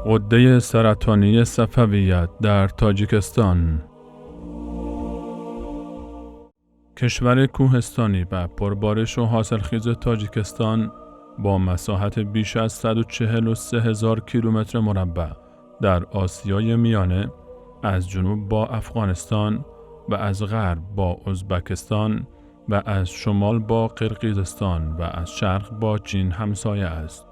غده سرطانی صفویت در تاجیکستان. کشور کوهستانی و پربارش و حاصلخیز تاجیکستان با مساحت بیش از 143,000 کیلومتر مربع در آسیای میانه، از جنوب با افغانستان و از غرب با ازبکستان و از شمال با قرقیزستان و از شرق با چین همسایه است.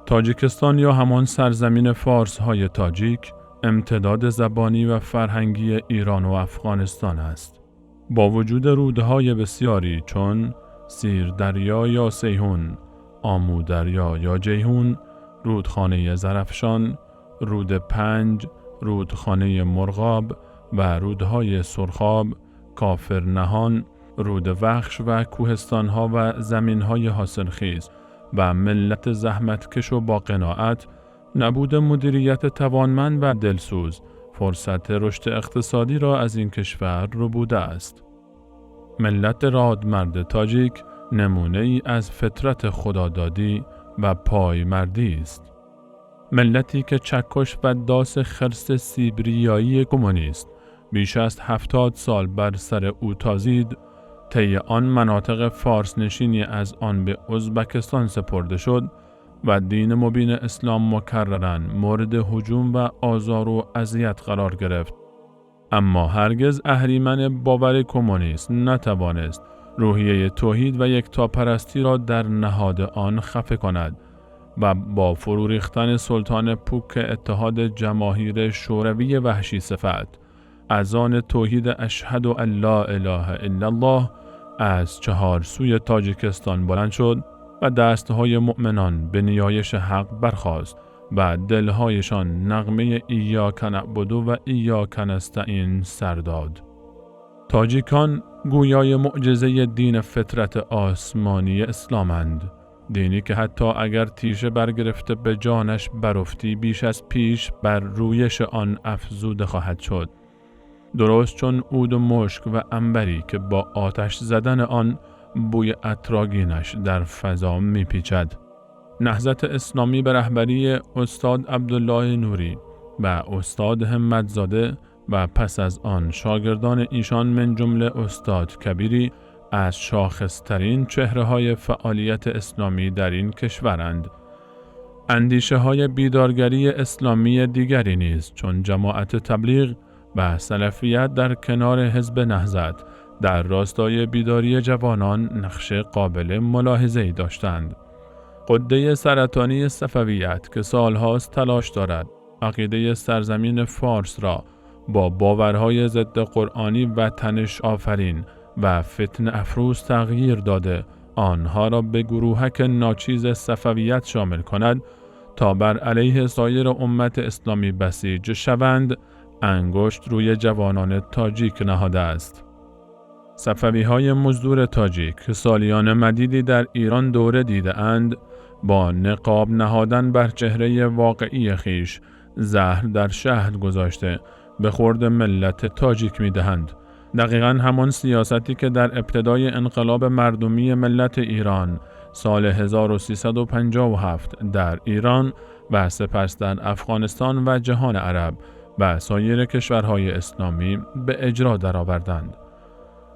تاجیکستان یا همان سرزمین فارس های تاجیک امتداد زبانی و فرهنگی ایران و افغانستان است. با وجود رودهای بسیاری چون سیر دریا یا سیهون، آمو دریا یا جیهون، رودخانه زرافشان، رود پنج، رودخانه مرغاب و رودهای سرخاب، کافر نهان، رود وخش و کوهستانها و زمینهای حاصلخیز و ملت زحمتکش و با قناعت، نبود مدیریت توانمند و دلسوز فرصت رشد اقتصادی را از این کشور ربوده است. ملت رادمرد تاجیک نمونه ای از فطرت خدادادی و پایمردی است. ملتی که چکش و داس خرس سیبریایی کمونیست بیش از 70 سال بر سر او تازید، طی آن مناطق فارس نشینی از آن به ازبکستان سپرده شد و دین مبین اسلام مکرراً مورد هجوم و آزار و اذیت قرار گرفت. اما هرگز اهریمن باور کمونیست نتوانست روحیه توحید و یکتاپرستی را در نهاد آن خفه کند و با فرو ریختن سلطان پوک اتحاد جماهیر شوروی وحشی صفت، اذان توحید اشهد ان لا اله الا الله از چهار سوی تاجیکستان بلند شد و دستهای مؤمنان به نیایش حق برخاست و دلهایشان نغمه ایاک نعبد و ایاک نستعین سر داد. تاجیکان گویای معجزه دین فطرت آسمانی اسلامند، دینی که حتی اگر تیشه برگرفته به جانش برافتی بیش از پیش بر رویش آن افزوده خواهد شد، درست چون عود و مشک و عنبری که با آتش زدن آن بوی عطرآگینش در فضا میپیچد. نهضت اسلامی به رهبری استاد عبدالله نوری و استاد همتزاده و پس از آن شاگردان ایشان من جمله استاد کبیری از شاخصترین چهره‌های فعالیت اسلامی در این کشورند. اندیشه‌های بیدارگری اسلامی دیگری نیز چون جماعت تبلیغ و سلفیت در کنار حزب نهضت در راستای بیداری جوانان نقش قابل ملاحظه‌ای داشتند. غده سرطانی صفویت که سالهاست تلاش دارد عقیده سرزمین فارس را با باورهای ضد قرآنی و تنش آفرین و فتنه افروز تغییر داده آنها را به گروهک ناچیز صفویت شامل کند تا بر علیه سایر امت اسلامی بسیج شوند، انگشت روی جوانان تاجیک نهاده است. صفوی‌های مزدور تاجیک که سالیان مدیدی در ایران دوره دیده اند، با نقاب نهادن بر چهره واقعی خیش زهر در شهد گذاشته به خورد ملت تاجیک می‌دهند. دقیقاً همان سیاستی که در ابتدای انقلاب مردمی ملت ایران سال 1357 در ایران و سپس در افغانستان و جهان عرب و سایر کشورهای اسلامی به اجرا درآوردند.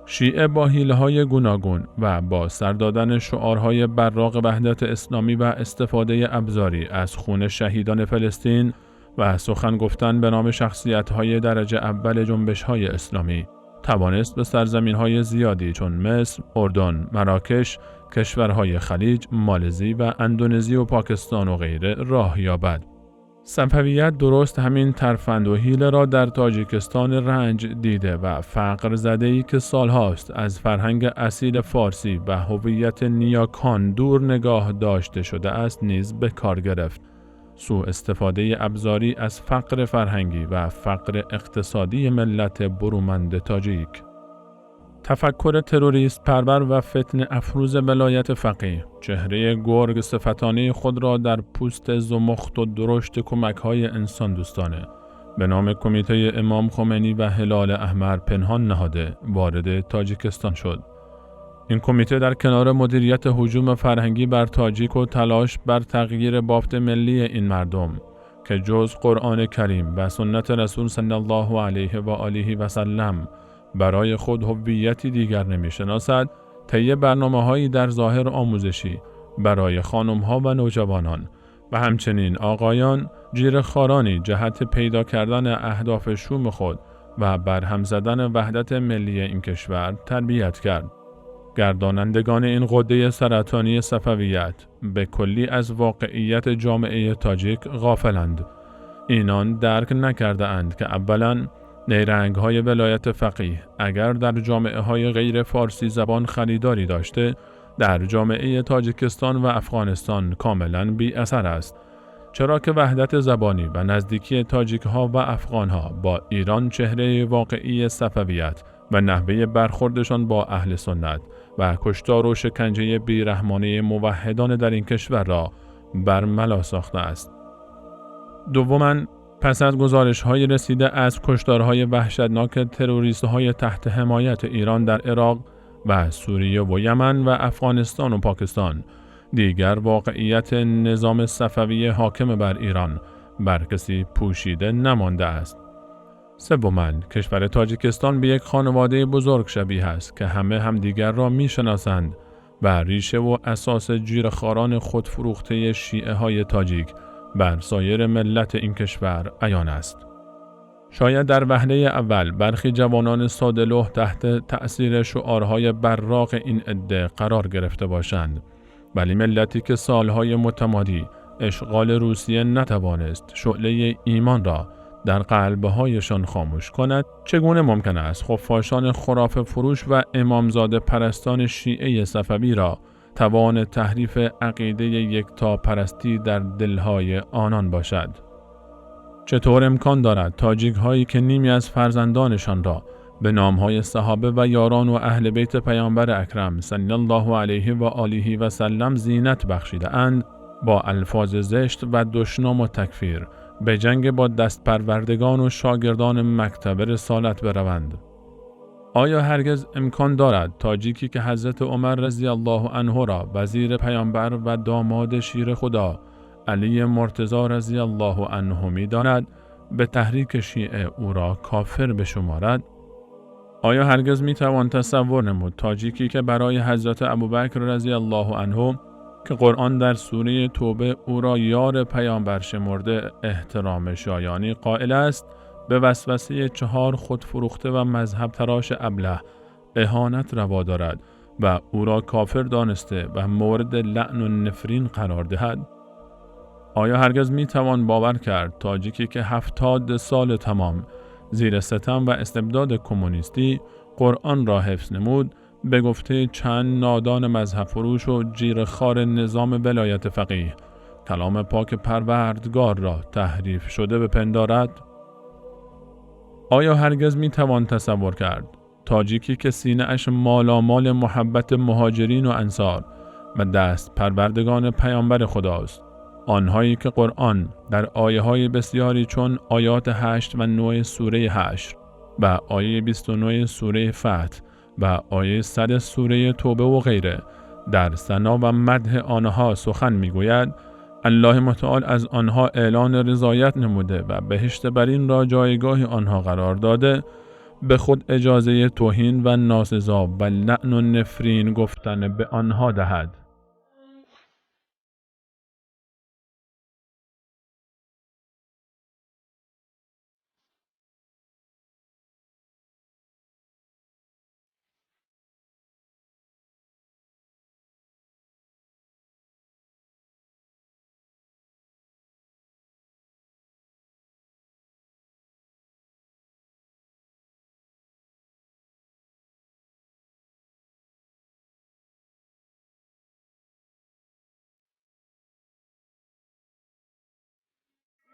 شیعه با حیله‌های گوناگون و با سر دادن شعارهای براق وحدت اسلامی و استفاده ابزاری از خون شهیدان فلسطین و سخن گفتن به نام شخصیت‌های درجه اول جنبش‌های اسلامی توانست به سرزمین‌های زیادی چون مصر، اردن، مراکش، کشورهای خلیج، مالزی و اندونزی و پاکستان و غیره راه یابد. صفویت درست همین ترفند و حیله را در تاجیکستان رنج دیده و فقر زده‌ای که سالهاست از فرهنگ اصیل فارسی و هویت نیاکان دور نگاه داشته شده است نیز به کار گرفت. سوء استفاده ابزاری از فقر فرهنگی و فقر اقتصادی ملت برومند تاجیک. تفکر تروریست پرور و فتنه افروز ولایت فقیه چهره گرگ صفتانه خود را در پوست زمخت و درشت کمک‌های انسان دوستانه به نام کمیته امام خمینی و هلال احمر پنهان نهاده وارد تاجیکستان شد. این کمیته در کنار مدیریت هجوم فرهنگی بر تاجیک و تلاش بر تغییر بافت ملی این مردم که جز قرآن کریم و سنت رسول صلی الله علیه و آله و سلم برای خود هویتی دیگر نمی‌شناسد، طی برنامه‌هایی در ظاهر آموزشی برای خانم‌ها و نوجوانان و همچنین آقایان جیره‌خوارانی جهت پیدا کردن اهداف شوم خود و برهم زدن وحدت ملی این کشور تربیت کرد. گردانندگان این غده سرطانی صفویت به کلی از واقعیت جامعه تاجیک غافلند. اینان درک نکرده اند که اولاً نیرنگ‌های ولایت فقیه اگر در جامعه‌های غیر فارسی زبان خریداری داشته، در جامعه تاجیکستان و افغانستان کاملاً بی اثر است، چرا که وحدت زبانی و نزدیکی تاجیک‌ها و افغان‌ها با ایران چهره واقعی صفویت و نحوه برخوردشان با اهل سنت و کشتار و شکنجه بیرحمانه موحدان در این کشور را برملا ساخته است. دوماً پس از گزارش‌های رسیده از کشتارهای وحشتناک تروریست‌های تحت حمایت ایران در عراق و سوریه و یمن و افغانستان و پاکستان، دیگر واقعیت نظام صفوی حاکم بر ایران بر کسی پوشیده نمانده است. سوماً کشور تاجیکستان به یک خانواده بزرگ شبیه است که همه همدیگر را می‌شناسند و ریشه و اساس جیره‌خواران خودفروخته شیعه‌های تاجیک بر سایر ملت این کشور عیان است. شاید در وهله اول برخی جوانان ساده‌لوح تحت تأثیر شعارهای براق این عده قرار گرفته باشند، ولی ملتی که سالهای متمادی اشغال روسیه نتوانست شعله ایمان را در قلبهایشان خاموش کند، چگونه ممکن است خفاشان خرافه فروش و امامزاده پرستان شیعه صفوی را توان تحریف عقیده یکتاپرستی در دلهای آنان باشد؟ چطور امکان دارد تاجیک هایی که نیمی از فرزندانشان را به نامهای صحابه و یاران و اهل بیت پیامبر اکرم صلی الله علیه و آله و سلم زینت بخشیده اند، با الفاظ زشت و دشنام و تکفیر به جنگ با دستپروردگان و شاگردان مکتب رسالت بروند؟ آیا هرگز امکان دارد تاجیکی که حضرت عمر رضی الله عنه را وزیر پیامبر و داماد شیر خدا علی مرتضی رضی الله عنه می داند به تحریک شیعه او را کافر بشمارد؟ آیا هرگز می توان تصور نمود تاجیکی که برای حضرت ابوبکر رضی الله عنه که قرآن در سوره توبه او را یار پیامبر شمرده احترام شایانی قائل است، به وسوسه 4 خودفروخته و مذهب تراش ابله اهانت روا دارد و او را کافر دانسته و مورد لعن و نفرین قرار دهد؟ آیا هرگز می توان باور کرد تاجیکی که 70 سال تمام زیر ستم و استبداد کمونیستی قرآن را حفظ نمود، به گفته چند نادان مذهب فروش و جیره‌خوار نظام ولایت فقیه کلام پاک پروردگار را تحریف شده بپندارد؟ آیا هرگز می توان تصور کرد تاجیکی که سینه اش مالامال محبت مهاجرین و انصار و دست پروردگان پیامبر خداست، آنهایی که قرآن در آیه‌های بسیاری چون آیات 8 و 9 سوره 8 و آیه 29 سوره فتح و آیه 100 سوره توبه و غیره در ثنا و مدح آنها سخن میگوید، الله متعال از آنها اعلان رضایت نموده و بهشت برین را جایگاه آنها قرار داده، به خود اجازه توهین و ناسزا و لعن و نفرین گفتن به آنها دهد.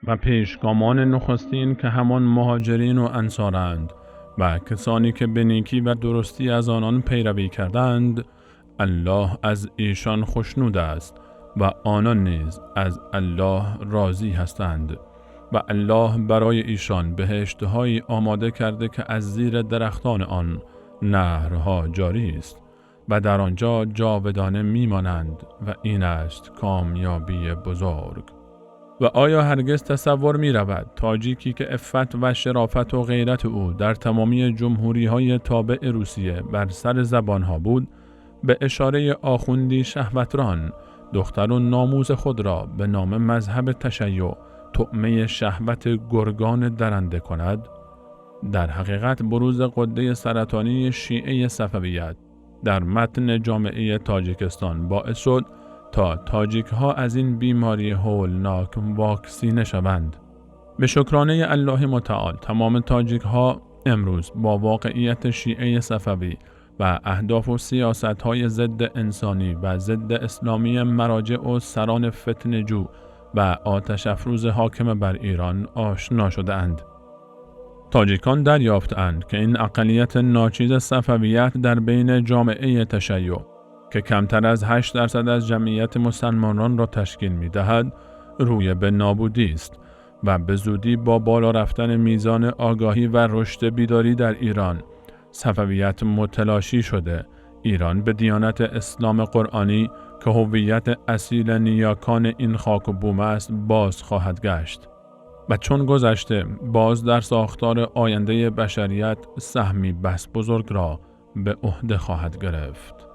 و پیشگامان نخستین که همان مهاجرین و انصارند و کسانی که به نیکی و درستی از آنان پیروی کردند، الله از ایشان خوشنود است و آنان نیز از الله راضی هستند و الله برای ایشان بهشت‌هایی آماده کرده که از زیر درختان آن نهرها جاری است و در آنجا جاودانه میمانند و این است کامیابی بزرگ. و آیا هرگز تصور می رود تاجیکی که عفت و شرافت و غیرت او در تمامی جمهوری‌های تابع روسیه بر سر زبانها بود، به اشاره آخوندی شهوتران دختر و ناموس خود را به نام مذهب تشیع طعمه شهوت گرگان درنده کند؟ در حقیقت بروز غده سرطانی شیعه صفویت در متن جامعه تاجیکستان باعث شد تا تاجیک ها از این بیماری هولناک واکسینه شوند. به شکرانه الله متعال تمام تاجیک ها امروز با واقعیت شیعه صفوی و اهداف و سیاست های ضد انسانی و ضد اسلامی مراجع و سران فتنه‌جو و آتش افروز حاکم بر ایران آشنا شده‌اند. تاجیکان دریافتند که این اقلیت ناچیز صفویت در بین جامعه تشیع که کمتر از 8% از جمعیت مسلمانان را تشکیل می‌دهد، روی به نابودی است و به زودی با بالا رفتن میزان آگاهی و رشد بیداری در ایران، صفویت متلاشی شده، ایران به دیانت اسلام قرآنی که هویت اصیل نیاکان این خاک و بوم است باز خواهد گشت. و چون گذشته باز در ساختار آینده بشریت سهمی بس بزرگ را به عهده خواهد گرفت.